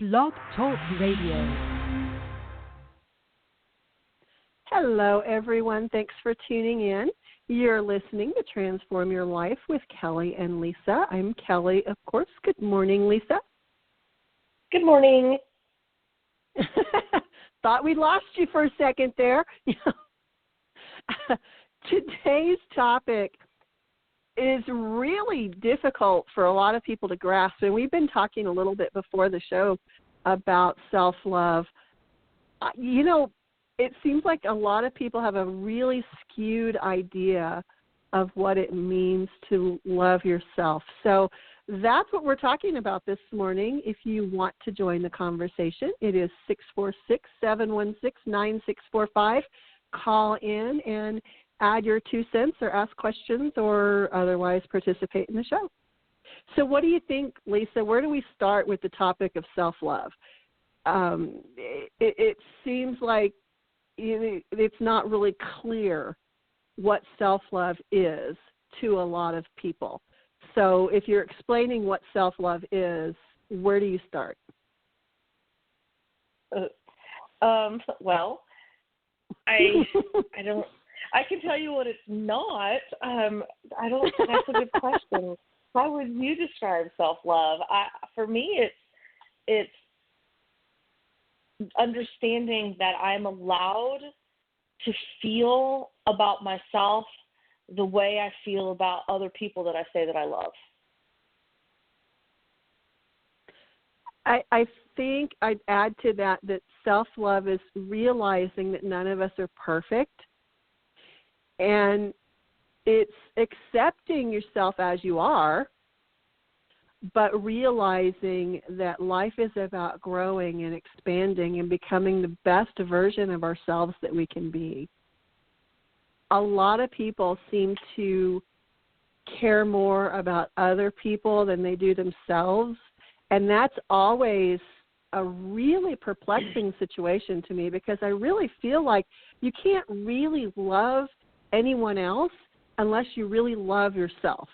Blog Talk Radio. Hello, everyone. Thanks for tuning in. You're listening to Transform Your Life with Kellie and Lisa. I'm Kellie, of course. Good morning, Lisa. Good morning. Thought we lost you for a second there. Today's topic is really difficult for a lot of people to grasp, and we've been talking a little bit before the show about self-love. It seems like a lot of people have a really skewed idea of what it means to love yourself. So that's what we're talking about this morning. If you want to join the conversation, it is 646-716-9645. Call in and add your 2 cents or ask questions or otherwise participate in the show. So what do you think, Lisa? Where do we start with the topic of self-love? It seems like it's not really clear what self-love is to a lot of people. So if you're explaining what self-love is, where do you start? Well, I don't. I can tell you what it's not. I don't. That's a good question. How would you describe self-love? For me, it's understanding that I'm allowed to feel about myself the way I feel about other people that I say that I love. I think I'd add to that self-love is realizing that none of us are perfect, and it's accepting yourself as you are, but realizing that life is about growing and expanding and becoming the best version of ourselves that we can be. A lot of people seem to care more about other people than they do themselves, and that's always a really perplexing situation to me, because I really feel like you can't really love anyone else unless you really love yourself.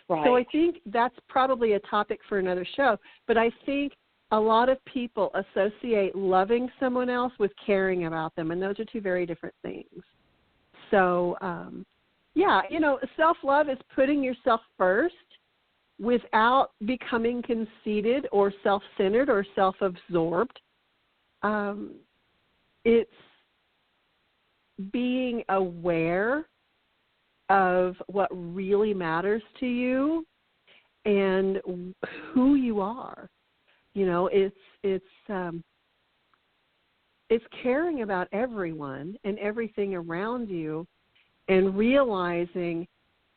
Right. So I think that's probably a topic for another show, but I think a lot of people associate loving someone else with caring about them, and those are two very different things. So, self-love is putting yourself first without becoming conceited or self-centered or self-absorbed. It's being aware of what really matters to you and who you are. It's caring about everyone and everything around you, and realizing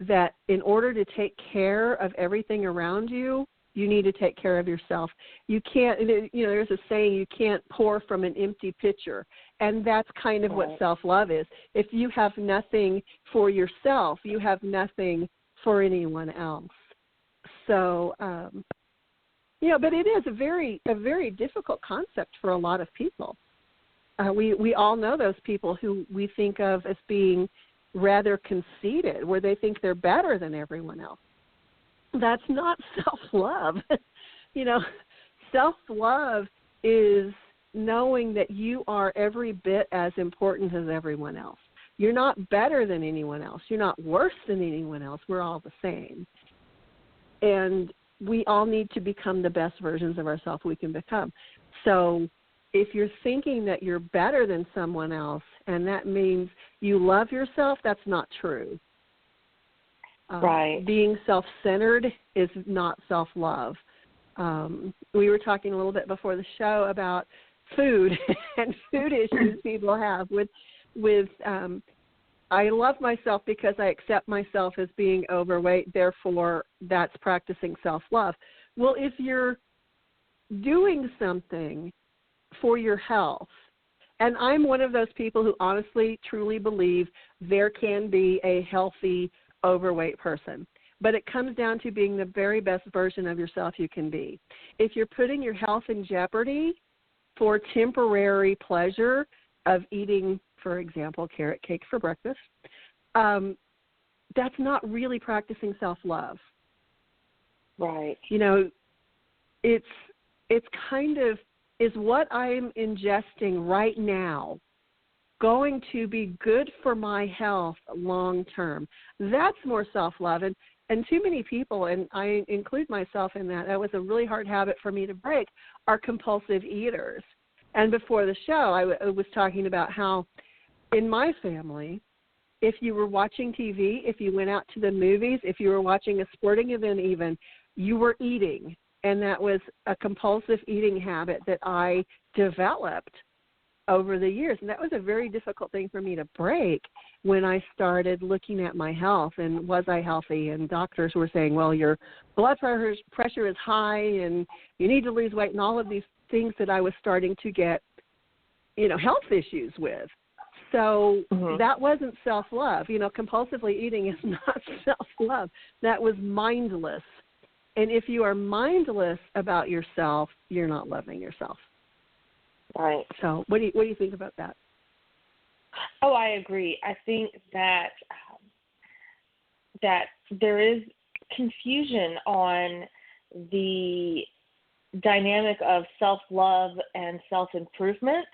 that in order to take care of everything around you, you need to take care of yourself. You can't, there's a saying, you can't pour from an empty pitcher. And that's kind of what self-love is. If you have nothing for yourself, you have nothing for anyone else. So, but it is a very difficult concept for a lot of people. We all know those people who we think of as being rather conceited, where they think they're better than everyone else. That's not self-love. Self-love is knowing that you are every bit as important as everyone else. You're not better than anyone else. You're not worse than anyone else. We're all the same. And we all need to become the best versions of ourselves we can become. So if you're thinking that you're better than someone else, and that means you love yourself, that's not true. Right. Being self-centered is not self-love. We were talking a little bit before the show about food and food issues people have with I love myself because I accept myself as being overweight, therefore that's practicing self-love. Well, if you're doing something for your health, and I'm one of those people who honestly, truly believe there can be a healthy overweight person, but it comes down to being the very best version of yourself you can be. If you're putting your health in jeopardy for temporary pleasure of eating, for example, carrot cake for breakfast, that's not really practicing self-love. Right. It's it's kind of, is what I'm ingesting right now going to be good for my health long term? That's more self-love. And too many people, and I include myself in that was a really hard habit for me to break, are compulsive eaters. And before the show, I was talking about how in my family, if you were watching TV, if you went out to the movies, if you were watching a sporting event even, you were eating. And that was a compulsive eating habit that I developed over the years. And that was a very difficult thing for me to break when I started looking at my health and was I healthy? And doctors were saying, well, your blood pressure is high and you need to lose weight, and all of these things that I was starting to get, health issues with. So that wasn't self-love. Compulsively eating is not self-love. That was mindless. And if you are mindless about yourself, you're not loving yourself. Right. So what do you think about that? Oh, I agree. I think that there is confusion on the dynamic of self-love and self-improvement.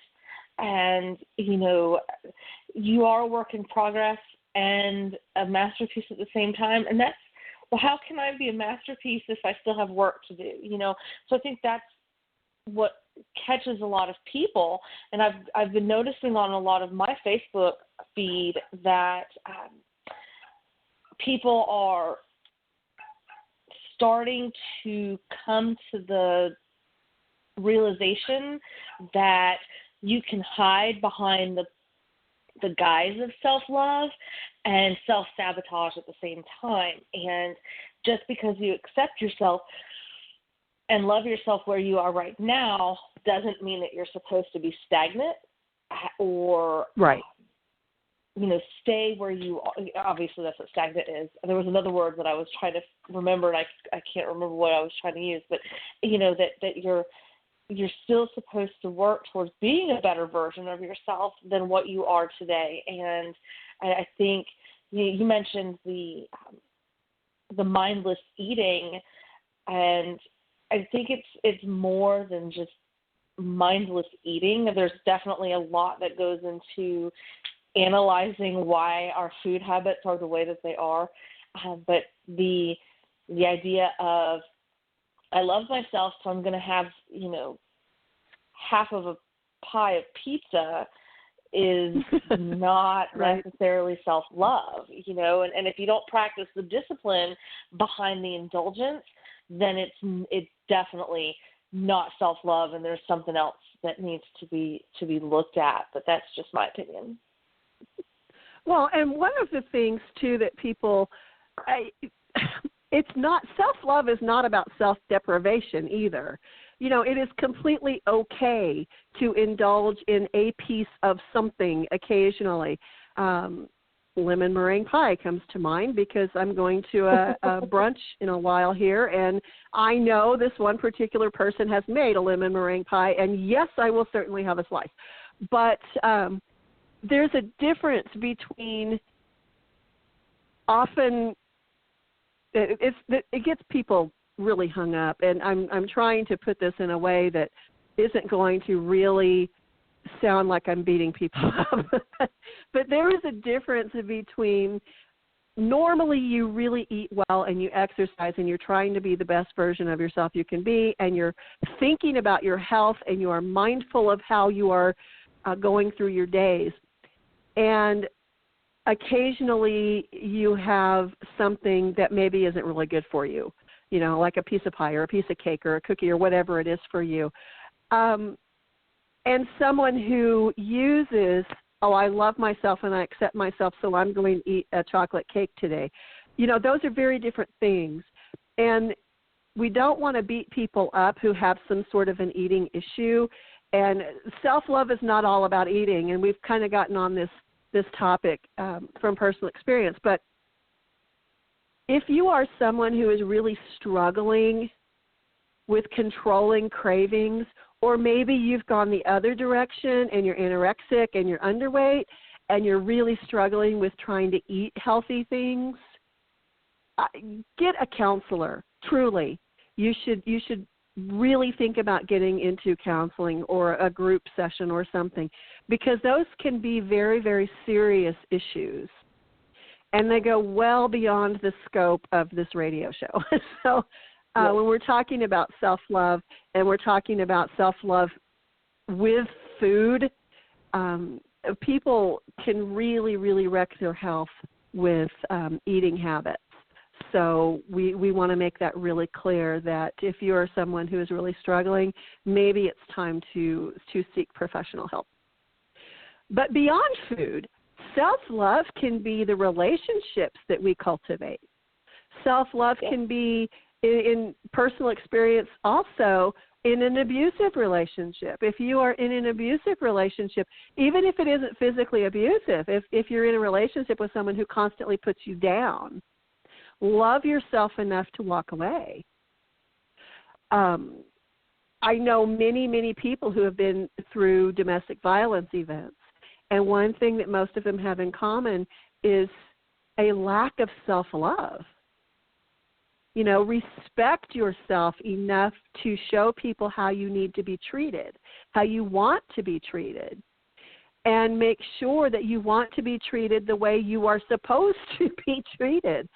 And, you are a work in progress and a masterpiece at the same time. And that's, well, how can I be a masterpiece if I still have work to do? So I think that's what catches a lot of people. And I've been noticing on a lot of my Facebook feed that people are starting to come to the realization that you can hide behind the guise of self-love and self-sabotage at the same time. And just because you accept yourself and love yourself where you are right now doesn't mean that you're supposed to be stagnant or right. Stay where you are. Obviously, that's what stagnant is. There was another word that I was trying to remember, and I can't remember what I was trying to use. But that you're still supposed to work towards being a better version of yourself than what you are today. And I think you mentioned the mindless eating, and I think it's more than just mindless eating. There's definitely a lot that goes into analyzing why our food habits are the way that they are. But the idea of, I love myself, so I'm going to have, half of a pie of pizza is not right. necessarily self-love, and if you don't practice the discipline behind the indulgence, then it's definitely not self-love, and there's something else that needs to be looked at. But that's just my opinion. Well, and one of the things too that people, it's not, self-love is not about self-deprivation either. It is completely okay to indulge in a piece of something occasionally. Lemon meringue pie comes to mind because I'm going to a brunch in a while here, and I know this one particular person has made a lemon meringue pie, and yes, I will certainly have a slice. But there's a difference between often it gets people really hung up, and I'm trying to put this in a way that isn't going to really sound like I'm beating people up. But there is a difference between normally you really eat well and you exercise and you're trying to be the best version of yourself you can be, and you're thinking about your health and you are mindful of how you are going through your days. And occasionally you have something that maybe isn't really good for you, like a piece of pie or a piece of cake or a cookie or whatever it is for you. And someone who uses, I love myself and I accept myself, so I'm going to eat a chocolate cake today. Those are very different things. And we don't want to beat people up who have some sort of an eating issue. And self-love is not all about eating. And we've kind of gotten on this topic from personal experience. But if you are someone who is really struggling with controlling cravings, or maybe you've gone the other direction and you're anorexic and you're underweight and you're really struggling with trying to eat healthy things, get a counselor. Truly, you should really think about getting into counseling or a group session or something, because those can be very, very serious issues. And they go well beyond the scope of this radio show. So when we're talking about self-love and we're talking about self-love with food, people can really, really wreck their health with eating habits. So we want to make that really clear that if you are someone who is really struggling, maybe it's time to seek professional help. But beyond food, self-love can be the relationships that we cultivate. Self-love can be, in personal experience also, in an abusive relationship. If you are in an abusive relationship, even if it isn't physically abusive, if you're in a relationship with someone who constantly puts you down, love yourself enough to walk away. I know many, many people who have been through domestic violence events, and one thing that most of them have in common is a lack of self-love. You know, respect yourself enough to show people how you need to be treated, how you want to be treated, and make sure that you want to be treated the way you are supposed to be treated.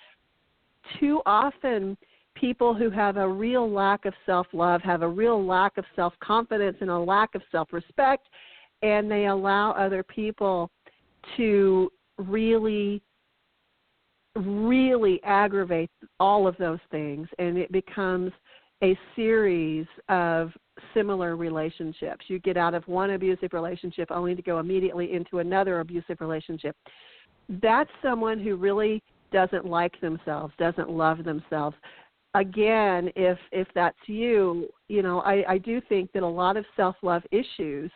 Too often, people who have a real lack of self-love have a real lack of self-confidence and a lack of self-respect, and they allow other people to really, really aggravate all of those things, and it becomes a series of similar relationships. You get out of one abusive relationship only to go immediately into another abusive relationship. That's someone who really doesn't like themselves, doesn't love themselves. Again, if that's you, you know, I do think that a lot of self-love issues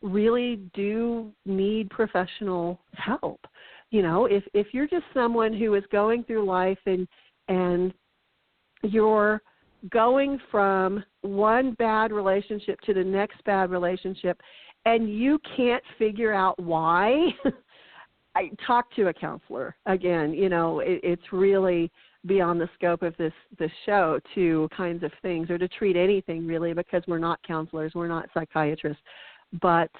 really do need professional help. You know, if you're just someone who is going through life and you're going from one bad relationship to the next bad relationship and you can't figure out why, I talk to a counselor. Again, you know, it's really beyond the scope of this show to kinds of things, or to treat anything really, because we're not counselors, we're not psychiatrists. But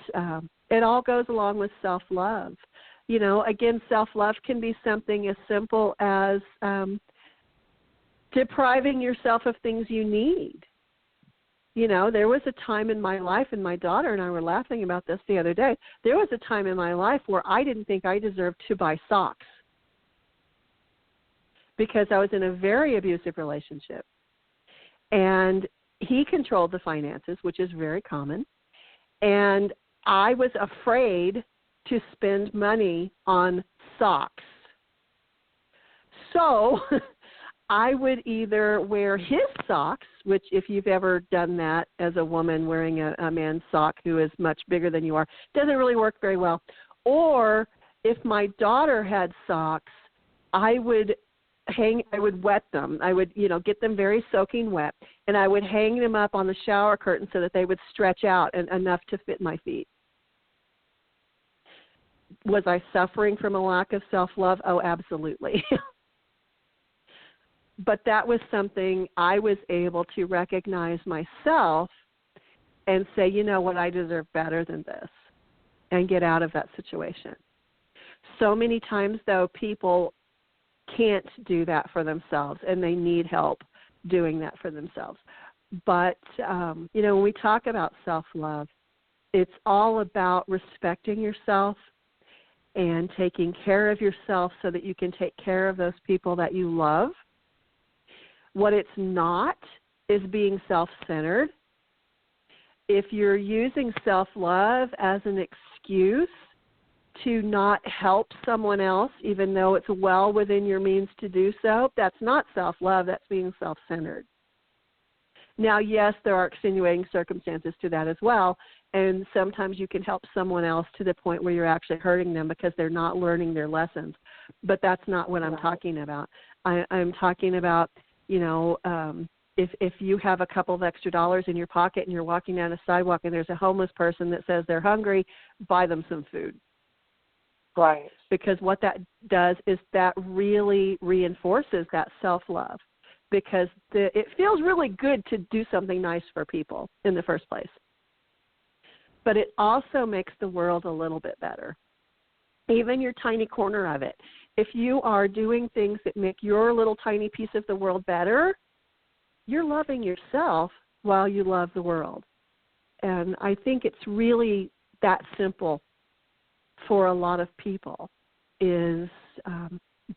it all goes along with self-love. You know, again, self-love can be something as simple as depriving yourself of things you need. You know, there was a time in my life, and my daughter and I were laughing about this the other day, there was a time in my life where I didn't think I deserved to buy socks because I was in a very abusive relationship. And he controlled the finances, which is very common. And I was afraid to spend money on socks. So I would either wear his socks, which if you've ever done that as a woman wearing a man's sock who is much bigger than you are, doesn't really work very well. Or if my daughter had socks, I would wet them. I would, you know, get them very soaking wet, and I would hang them up on the shower curtain so that they would stretch out and enough to fit my feet. Was I suffering from a lack of self-love? Oh, absolutely. But that was something I was able to recognize myself and say, you know what, I deserve better than this, and get out of that situation. So many times, though, people can't do that for themselves, and they need help doing that for themselves. But, you know, when we talk about self-love, it's all about respecting yourself and taking care of yourself so that you can take care of those people that you love. What it's not is being self-centered. If you're using self-love as an excuse to not help someone else, even though it's well within your means to do so, that's not self-love, that's being self-centered. Now, yes, there are extenuating circumstances to that as well, and sometimes you can help someone else to the point where you're actually hurting them because they're not learning their lessons. But that's not what I'm talking about. I'm talking about, you know, if you have a couple of extra dollars in your pocket and you're walking down a sidewalk and there's a homeless person that says they're hungry, buy them some food. Right. Because what that does is that really reinforces that self-love. because it feels really good to do something nice for people in the first place. But it also makes the world a little bit better, even your tiny corner of it. If you are doing things that make your little tiny piece of the world better, you're loving yourself while you love the world. And I think it's really that simple for a lot of people, is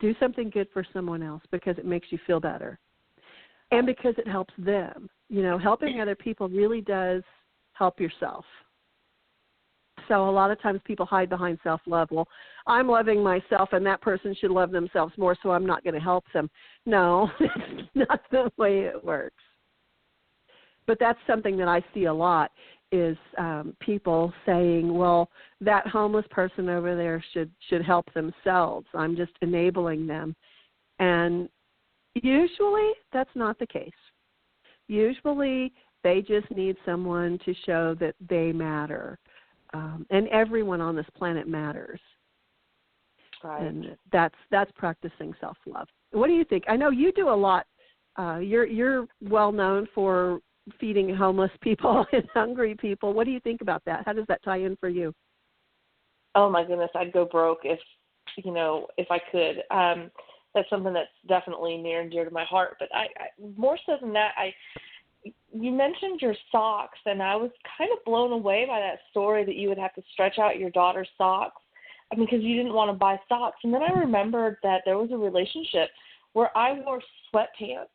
do something good for someone else because it makes you feel better and because it helps them. You know, helping other people really does help yourself. So a lot of times people hide behind self-love. Well, I'm loving myself and that person should love themselves more, so I'm not going to help them. No, it's not the way it works. But that's something that I see a lot, is people saying, well, that homeless person over there should help themselves. I'm just enabling them. And usually that's not the case. Usually they just need someone to show that they matter. And everyone on this planet matters. Right. And that's practicing self-love. What do you think? I know you do a lot. You're well known for feeding homeless people and hungry people. What do you think about that? How does that tie in for you? Oh my goodness, I'd go broke if I could. That's something that's definitely near and dear to my heart. But I more so than that, you mentioned your socks, and I was kind of blown away by that story that you would have to stretch out your daughter's socks, because you didn't want to buy socks. And then I remembered that there was a relationship where I wore sweatpants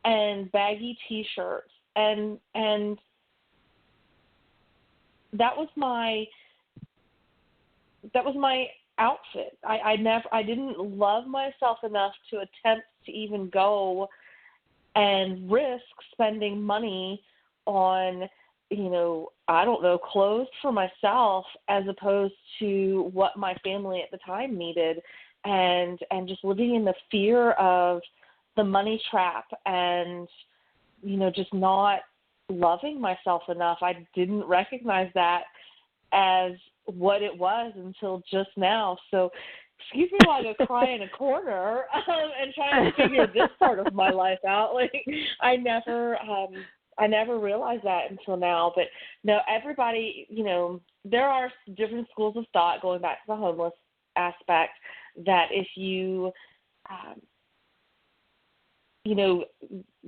and baggy T-shirts, and that was my outfit. I didn't love myself enough to attempt to even go and risk spending money on, I don't know, clothes for myself as opposed to what my family at the time needed, and just living in the fear of the money trap and, just not loving myself enough. I didn't recognize that as what it was until just now. So excuse me while I go cry in a corner and try to figure this part of my life out. Like, I never realized that until now. But no, everybody, there are different schools of thought going back to the homeless aspect, that if you,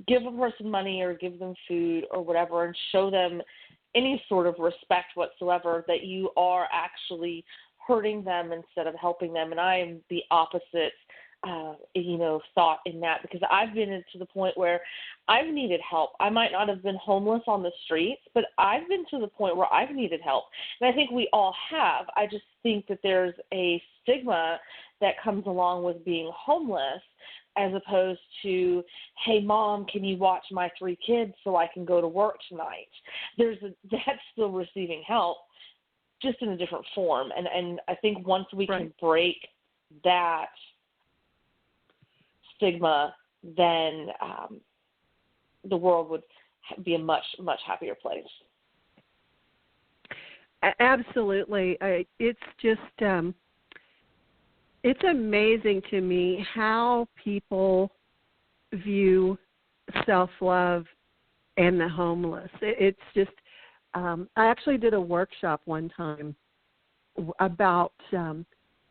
give a person money or give them food or whatever and show them any sort of respect whatsoever, that you are actually hurting them instead of helping them. And I am the opposite, thought in that, because I've been to the point where I've needed help. I might not have been homeless on the streets, but I've been to the point where I've needed help. And I think we all have. I just think that there's a stigma that comes along with being homeless, as opposed to, hey, Mom, can you watch my 3 kids so I can go to work tonight? That's still receiving help, just in a different form. And I think once we can break that stigma, then the world would be a much, much happier place. Absolutely. It's just it's amazing to me how people view self-love and the homeless. It's just, I actually did a workshop one time about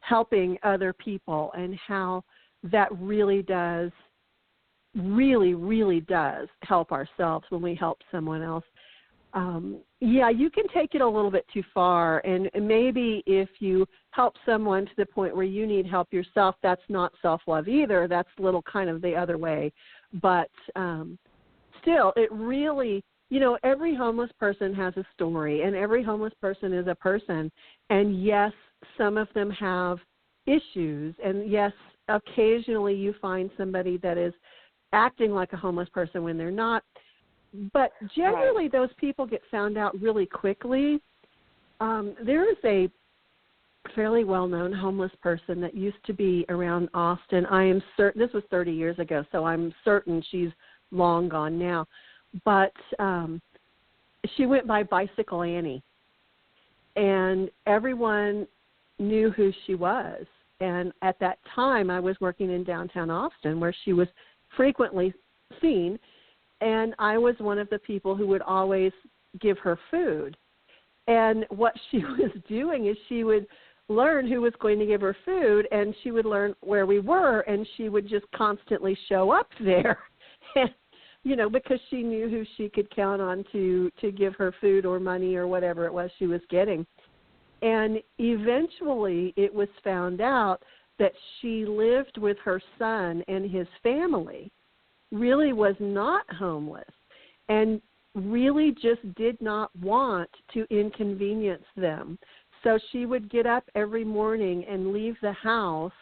helping other people and how that really does help ourselves when we help someone else. You can take it a little bit too far, and maybe if you help someone to the point where you need help yourself, that's not self-love either. That's a little kind of the other way. But still, it really, every homeless person has a story, and every homeless person is a person. And yes, some of them have issues, and yes, occasionally you find somebody that is acting like a homeless person when they're not. But generally, those people get found out really quickly. There is a fairly well-known homeless person that used to be around Austin. I am certain, this was 30 years ago, so I'm certain she's long gone now. But she went by Bicycle Annie, and everyone knew who she was. And at that time, I was working in downtown Austin, where she was frequently seen, and I was one of the people who would always give her food. And what she was doing is she would learn who was going to give her food, and she would learn where we were, and she would just constantly show up there, and, because she knew who she could count on to give her food or money or whatever it was she was getting. And eventually it was found out that she lived with her son and his family, really was not homeless, and really just did not want to inconvenience them. So she would get up every morning and leave the house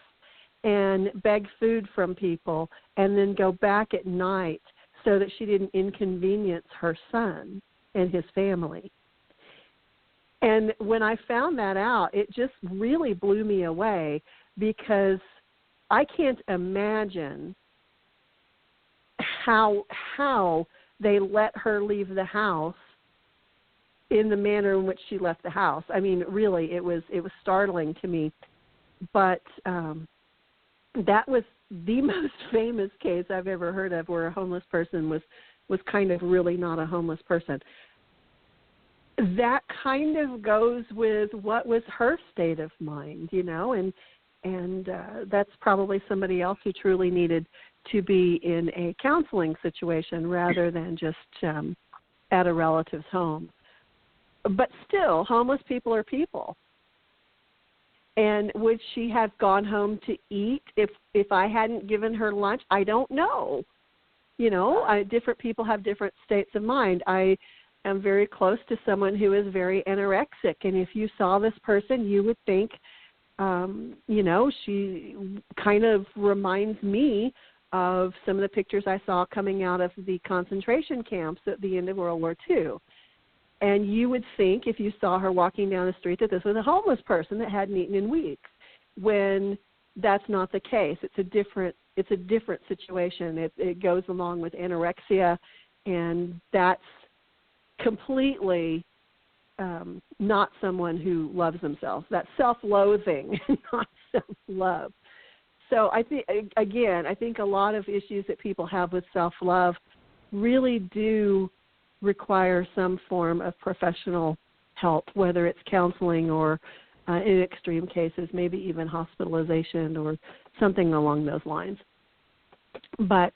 and beg food from people and then go back at night so that she didn't inconvenience her son and his family. And when I found that out, it just really blew me away, because I can't imagine how they let her leave the house in the manner in which she left the house. I mean, really, it was startling to me. But that was the most famous case I've ever heard of, where a homeless person was kind of really not a homeless person. That kind of goes with what was her state of mind, and that's probably somebody else who truly needed to be in a counseling situation rather than just at a relative's home. But still, homeless people are people. And would she have gone home to eat if I hadn't given her lunch? I don't know. Different people have different states of mind. I am very close to someone who is very anorexic, and if you saw this person, you would think, she kind of reminds me of some of the pictures I saw coming out of the concentration camps at the end of World War II. And you would think, if you saw her walking down the street, that this was a homeless person that hadn't eaten in weeks, when that's not the case. It's a different situation. It goes along with anorexia, and that's completely not someone who loves themselves. That's self-loathing, not self-love. So I think a lot of issues that people have with self-love really do require some form of professional help, whether it's counseling or, in extreme cases, maybe even hospitalization or something along those lines. But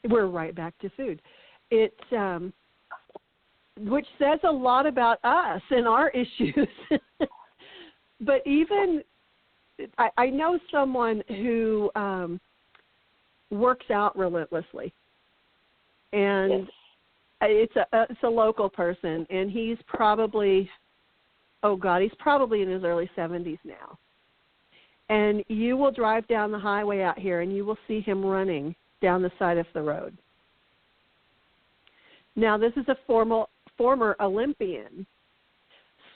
we're right back to food. Which says a lot about us and our issues. But even, I know someone who works out relentlessly, and yes. It's a local person, and he's probably, he's probably in his early 70s now. And you will drive down the highway out here, and you will see him running down the side of the road. Now, this is a former Olympian,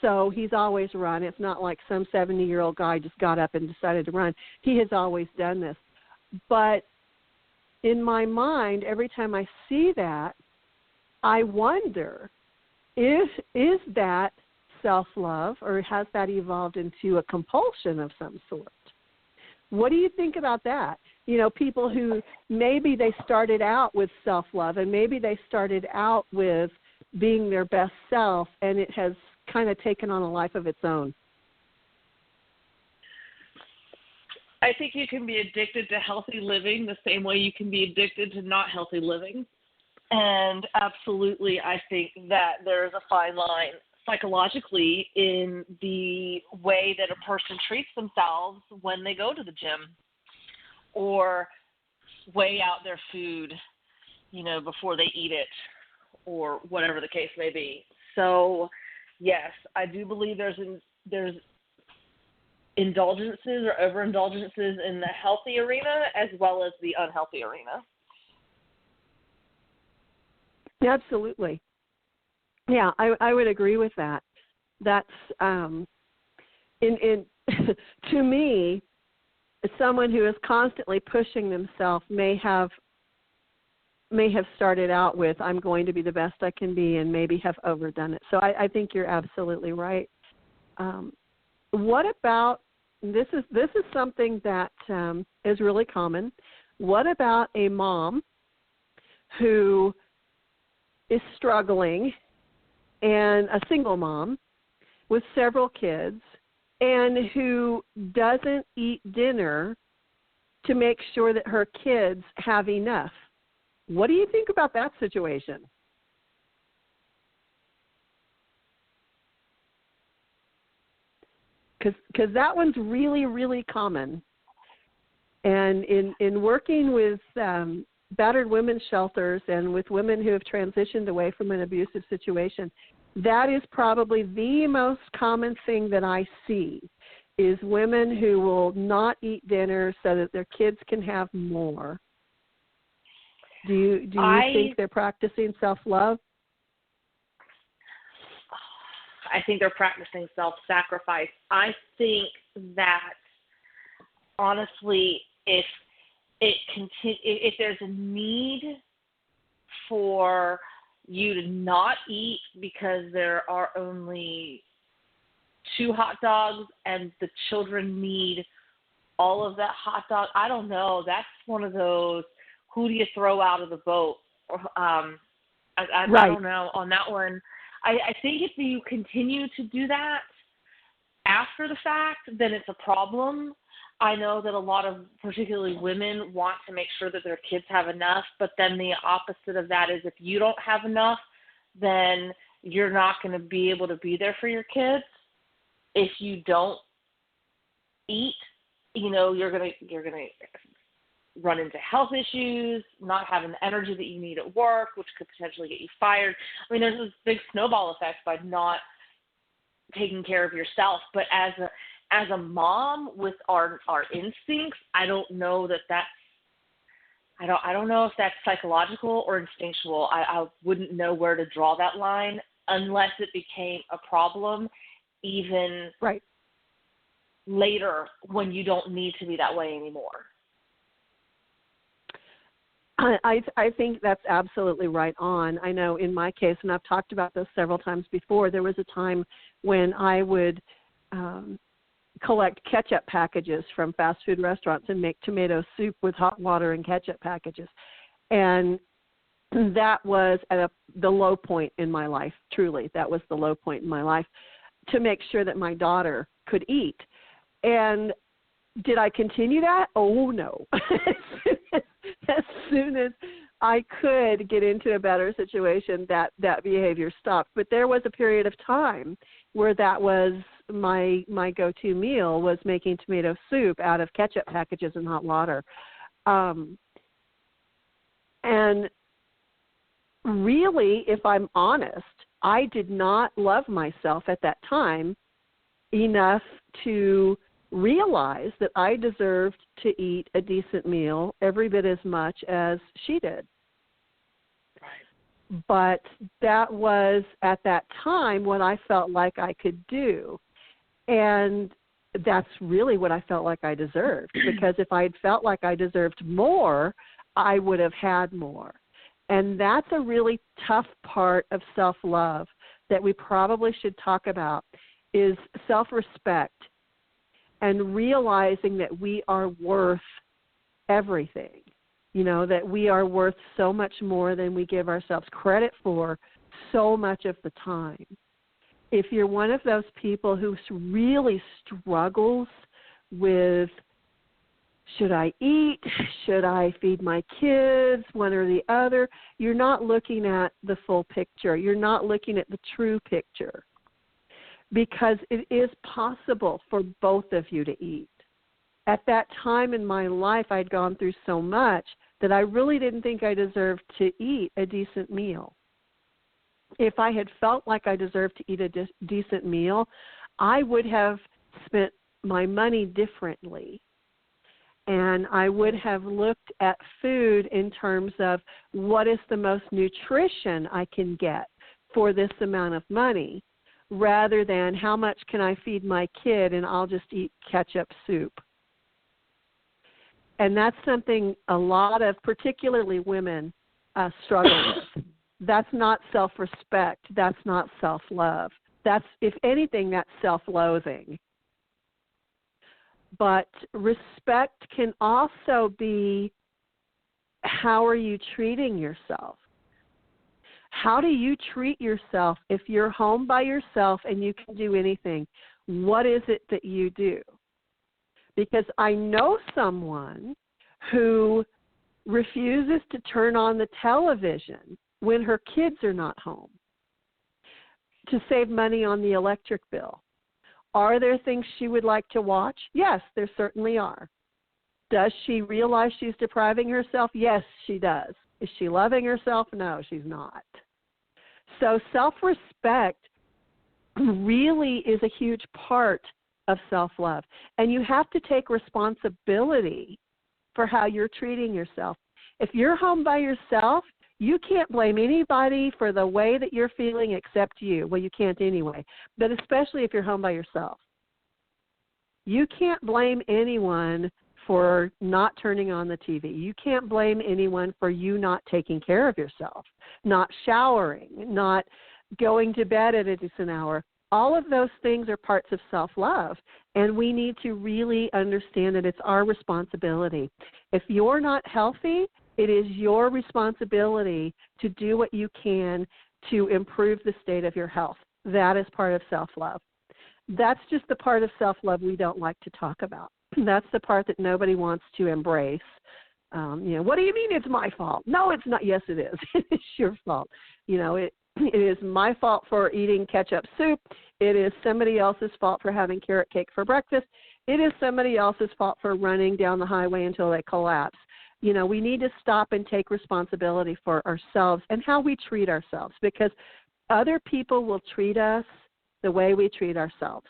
so he's always run. It's not like some 70-year-old guy just got up and decided to run. He has always done this. But in my mind, every time I see that, I wonder, is that self-love, or has that evolved into a compulsion of some sort? What do you think about that? People who maybe they started out with self-love, and maybe they started out with being their best self, and it has kind of taken on a life of its own. I think you can be addicted to healthy living the same way you can be addicted to not healthy living. And absolutely, I think that there is a fine line psychologically in the way that a person treats themselves when they go to the gym, or weigh out their food, before they eat it, or whatever the case may be. So, yes, I do believe there's indulgences or overindulgences in the healthy arena as well as the unhealthy arena. Absolutely. Yeah, I would agree with that. That's in to me, someone who is constantly pushing themselves may have started out with, I'm going to be the best I can be, and maybe have overdone it. So I think you're absolutely right. What about, this is something that is really common. What about a mom who is struggling and a single mom with several kids and who doesn't eat dinner to make sure that her kids have enough. What do you think about that situation? Because that one's really, really common. And in working with battered women's shelters and with women who have transitioned away from an abusive situation, that is probably the most common thing that I see is women who will not eat dinner so that their kids can have more. Do you think they're practicing self-love? I think they're practicing self-sacrifice. I think that, honestly, if there's a need for you to not eat because there are only 2 hot dogs and the children need all of that hot dog, I don't know. That's one of those, who do you throw out of the boat? I don't know on that one. I think if you continue to do that after the fact, then it's a problem. I know that a lot of, particularly women, want to make sure that their kids have enough, but then the opposite of that is if you don't have enough, then you're not going to be able to be there for your kids. If you don't eat, you're going to run into health issues, not having the energy that you need at work, which could potentially get you fired. I mean, there's this big snowball effect by not taking care of yourself. But as a mom with our instincts, I don't know I don't know if that's psychological or instinctual. I wouldn't know where to draw that line unless it became a problem even later when you don't need to be that way anymore. I think that's absolutely right on. I know in my case, and I've talked about this several times before, there was a time when I would collect ketchup packages from fast food restaurants and make tomato soup with hot water and ketchup packages. And that was at the low point in my life, truly. That was the low point in my life, to make sure that my daughter could eat. And did I continue that? Oh, no. As soon as I could get into a better situation, that behavior stopped. But there was a period of time where that was my go-to meal, was making tomato soup out of ketchup packages and hot water. And really, if I'm honest, I did not love myself at that time enough to realize that I deserved to eat a decent meal every bit as much as she did. Right. But that was, at that time, what I felt like I could do. And that's really what I felt like I deserved, because if I had felt like I deserved more, I would have had more. And that's a really tough part of self-love that we probably should talk about, is self-respect and realizing that we are worth everything, that we are worth so much more than we give ourselves credit for so much of the time. If you're one of those people who really struggles with, should I eat? Should I feed my kids? One or the other. You're not looking at the full picture. You're not looking at the true picture, because it is possible for both of you to eat. At that time in my life, I'd gone through so much that I really didn't think I deserved to eat a decent meal. If I had felt like I deserved to eat a decent meal, I would have spent my money differently. And I would have looked at food in terms of what is the most nutrition I can get for this amount of money, rather than how much can I feed my kid and I'll just eat ketchup soup. And that's something a lot of, particularly women, struggle with. That's not self-respect. That's not self-love. That's, if anything, that's self-loathing. But respect can also be how are you treating yourself? How do you treat yourself if you're home by yourself and you can do anything? What is it that you do? Because I know someone who refuses to turn on the television when her kids are not home to save money on the electric bill. Are there things she would like to watch? Yes, there certainly are. Does she realize she's depriving herself? Yes, she does. Is she loving herself? No, she's not. So self-respect really is a huge part of self-love. And you have to take responsibility for how you're treating yourself. If you're home by yourself, you can't blame anybody for the way that you're feeling except you. Well, you can't anyway, but especially if you're home by yourself. You can't blame anyone for not turning on the TV. You can't blame anyone for you not taking care of yourself, not showering, not going to bed at a decent hour. All of those things are parts of self-love, and we need to really understand that it's our responsibility. If you're not healthy, it is your responsibility to do what you can to improve the state of your health. That is part of self-love. That's just the part of self-love we don't like to talk about. That's the part that nobody wants to embrace. What do you mean it's my fault? No, it's not. Yes, it is. It's your fault. It is my fault for eating ketchup soup. It is somebody else's fault for having carrot cake for breakfast. It is somebody else's fault for running down the highway until they collapse. We need to stop and take responsibility for ourselves and how we treat ourselves, because other people will treat us the way we treat ourselves.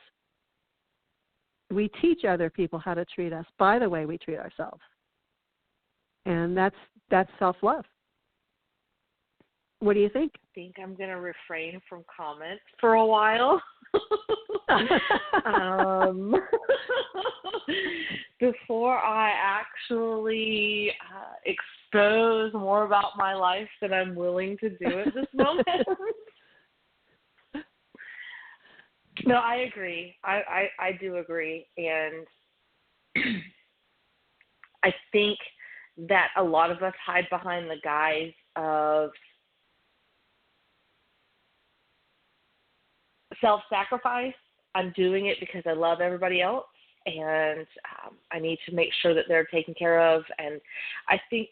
We teach other people how to treat us by the way we treat ourselves. And that's self-love. What do you think? I think I'm going to refrain from comments for a while. Before I actually expose more about my life than I'm willing to do at this moment. No, I agree. I do agree. And I think that a lot of us hide behind the guise of self-sacrifice. I'm doing it because I love everybody else, and I need to make sure that they're taken care of. And I think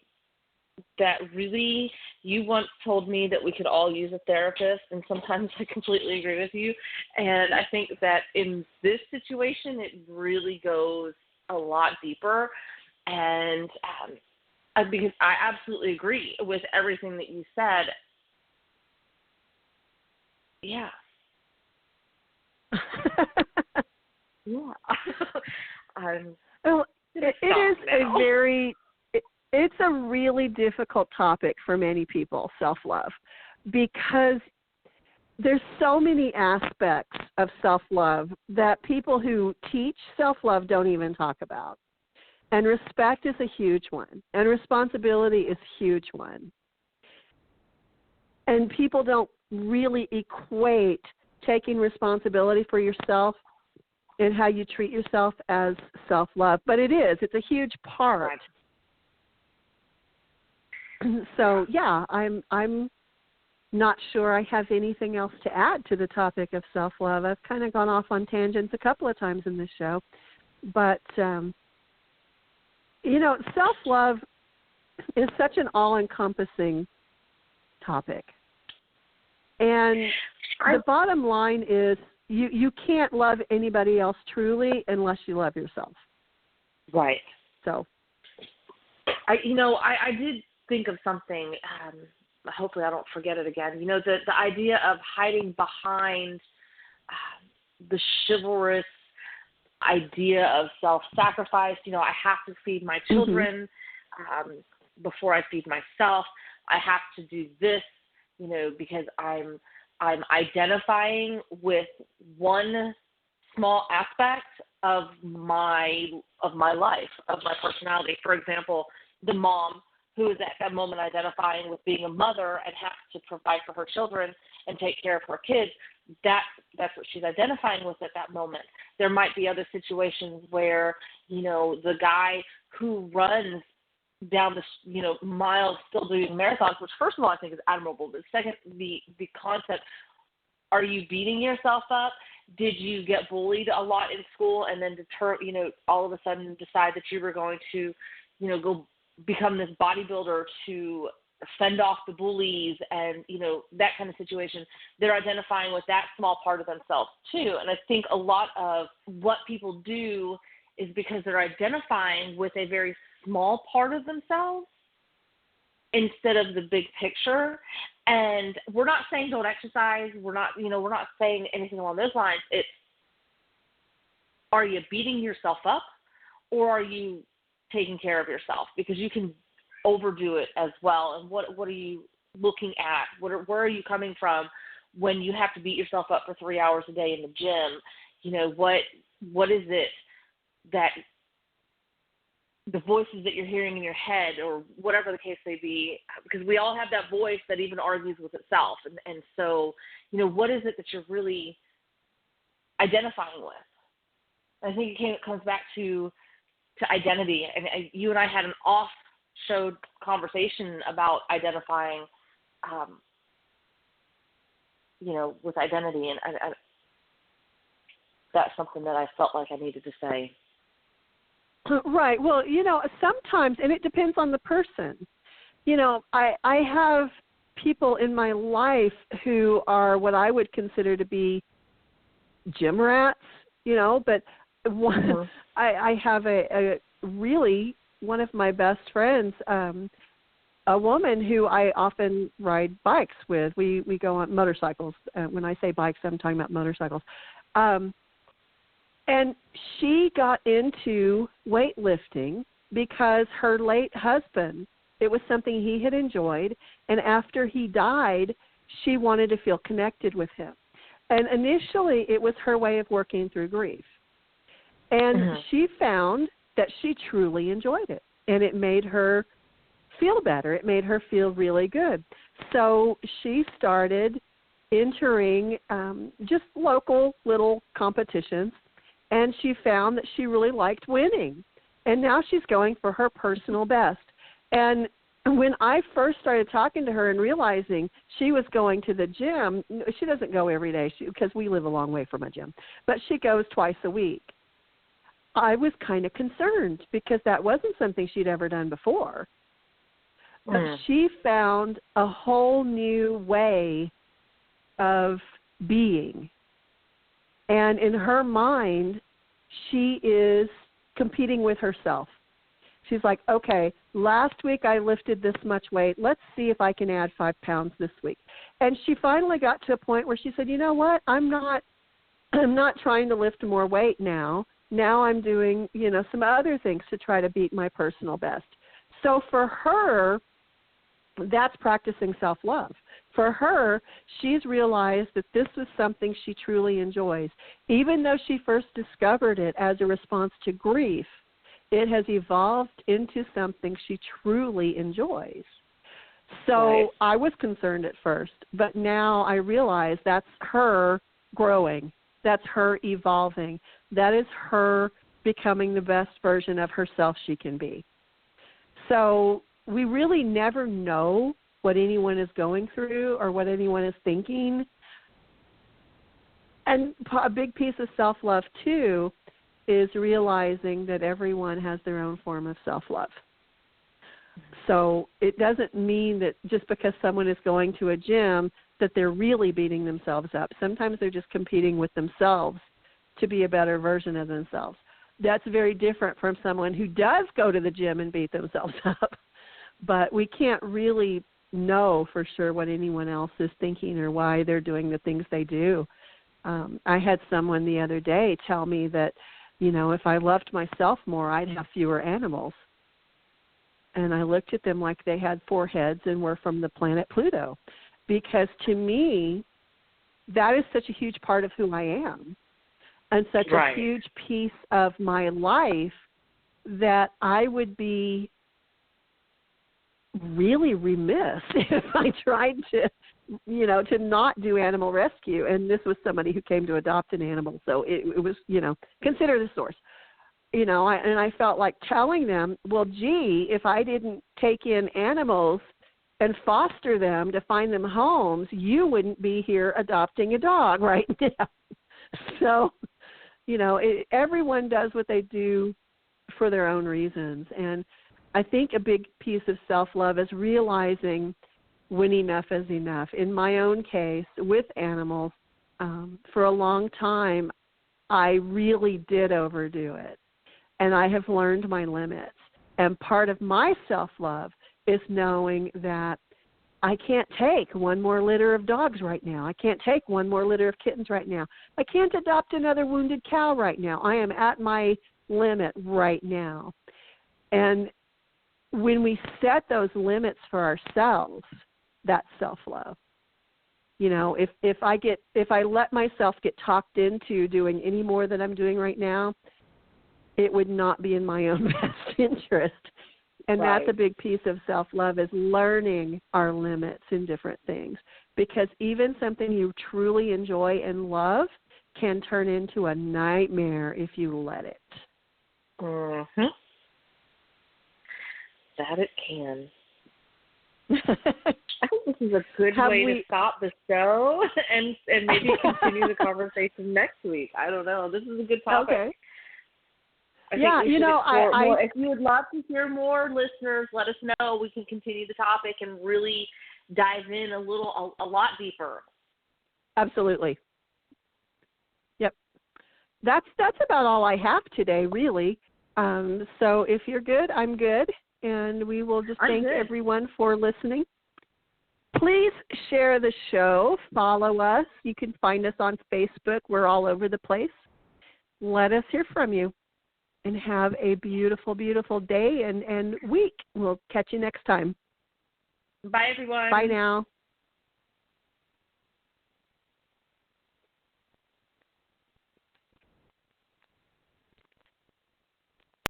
that really, you once told me that we could all use a therapist, and sometimes I completely agree with you. And I think that in this situation, it really goes a lot deeper. And because I absolutely agree with everything that you said. Yeah. Yeah. Well, it's a really difficult topic for many people, self-love, because there's so many aspects of self-love that people who teach self-love don't even talk about. And respect is a huge one, and responsibility is a huge one. And people don't really equate taking responsibility for yourself and how you treat yourself as self-love. But it is. It's a huge part. So, yeah, I'm not sure I have anything else to add to the topic of self-love. I've kind of gone off on tangents a couple of times in this show. But, self-love is such an all-encompassing topic. And the bottom line is you can't love anybody else truly unless you love yourself. Right. So, I did think of something. Hopefully, I don't forget it again. The idea of hiding behind the chivalrous idea of self-sacrifice. I have to feed my children before I feed myself. I have to do this, because I'm identifying with one small aspect of my life, of my personality. For example, the mom who is at that moment identifying with being a mother and has to provide for her children and take care of her kids, that's what she's identifying with at that moment. There might be other situations where, the guy who runs down the miles still doing marathons, which first of all I think is admirable. But second, the concept: are you beating yourself up? Did you get bullied a lot in school and then all of a sudden decide that you were going to, go become this bodybuilder to fend off the bullies and, that kind of situation? They're identifying with that small part of themselves too. And I think a lot of what people do is because they're identifying with a very small part of themselves instead of the big picture. And we're not saying don't exercise. We're not saying anything along those lines. It's, are you beating yourself up or are you taking care of yourself? Because you can overdo it as well. And what are you looking at? Where are you coming from when you have to beat yourself up for 3 hours a day in the gym? What is it that the voices that you're hearing in your head or whatever the case may be, because we all have that voice that even argues with itself. And so, what is it that you're really identifying with? I think it comes back to identity. And you and I had an off-show conversation about identifying, with identity. And I that's something that I felt like I needed to say. Right. Well, sometimes, and it depends on the person. I have people in my life who are what I would consider to be gym rats, but I have a really one of my best friends, a woman who I often ride bikes with. We go on motorcycles. When I say bikes, I'm talking about motorcycles. And she got into weightlifting because her late husband, it was something he had enjoyed, and after he died, she wanted to feel connected with him. And initially, it was her way of working through grief. And she found that she truly enjoyed it, and it made her feel better. It made her feel really good. So she started entering just local little competitions, and she found that she really liked winning. And now she's going for her personal best. And when I first started talking to her and realizing she was going to the gym, she doesn't go every day because we live a long way from a gym, but she goes twice a week. I was kind of concerned because that wasn't something she'd ever done before. But she found a whole new way of being. And in her mind, she is competing with herself. She's like, okay, last week I lifted this much weight. Let's see if I can add 5 pounds this week. And she finally got to a point where she said, you know what? I'm not trying to lift more weight now. Now I'm doing, some other things to try to beat my personal best. So for her, that's practicing self-love. For her, she's realized that this was something she truly enjoys. Even though she first discovered it as a response to grief, it has evolved into something she truly enjoys. So I was concerned at first, but now I realize that's her growing. That's her evolving. That is her becoming the best version of herself she can be. So we really never know what anyone is going through or what anyone is thinking. And a big piece of self-love, too, is realizing that everyone has their own form of self-love. So it doesn't mean that just because someone is going to a gym that they're really beating themselves up. Sometimes they're just competing with themselves to be a better version of themselves. That's very different from someone who does go to the gym and beat themselves up. But we can't really know for sure what anyone else is thinking or why they're doing the things they do. I had someone the other day tell me that, if I loved myself more, I'd have fewer animals. And I looked at them like they had 4 heads and were from the planet Pluto. Because to me, that is such a huge part of who I am and such a huge piece of my life that I would be really remiss if I tried to, to not do animal rescue. And this was somebody who came to adopt an animal. So it was, consider the source. I felt like telling them, well, gee, if I didn't take in animals and foster them to find them homes, you wouldn't be here adopting a dog right now. So, everyone does what they do for their own reasons. And I think a big piece of self-love is realizing when enough is enough. In my own case, with animals, for a long time, I really did overdo it. And I have learned my limits. And part of my self-love is knowing that I can't take one more litter of dogs right now. I can't take one more litter of kittens right now. I can't adopt another wounded cow right now. I am at my limit right now. And when we set those limits for ourselves, that's self-love. If I let myself get talked into doing any more than I'm doing right now, it would not be in my own best interest. And Right. That's a big piece of self-love, is learning our limits in different things. Because even something you truly enjoy and love can turn into a nightmare if you let it. Mm-hmm. That it can. I think this is a good way to stop the show and maybe continue the conversation next week. I don't know. This is a good topic. Okay. I think we should explore more. If you would love to hear more, listeners, let us know. We can continue the topic and really dive in a lot deeper. Absolutely. Yep. That's about all I have today, really. So if you're good, I'm good. And we will just thank everyone for listening. Please share the show. Follow us. You can find us on Facebook. We're all over the place. Let us hear from you. And have a beautiful, beautiful day and week. We'll catch you next time. Bye, everyone. Bye now.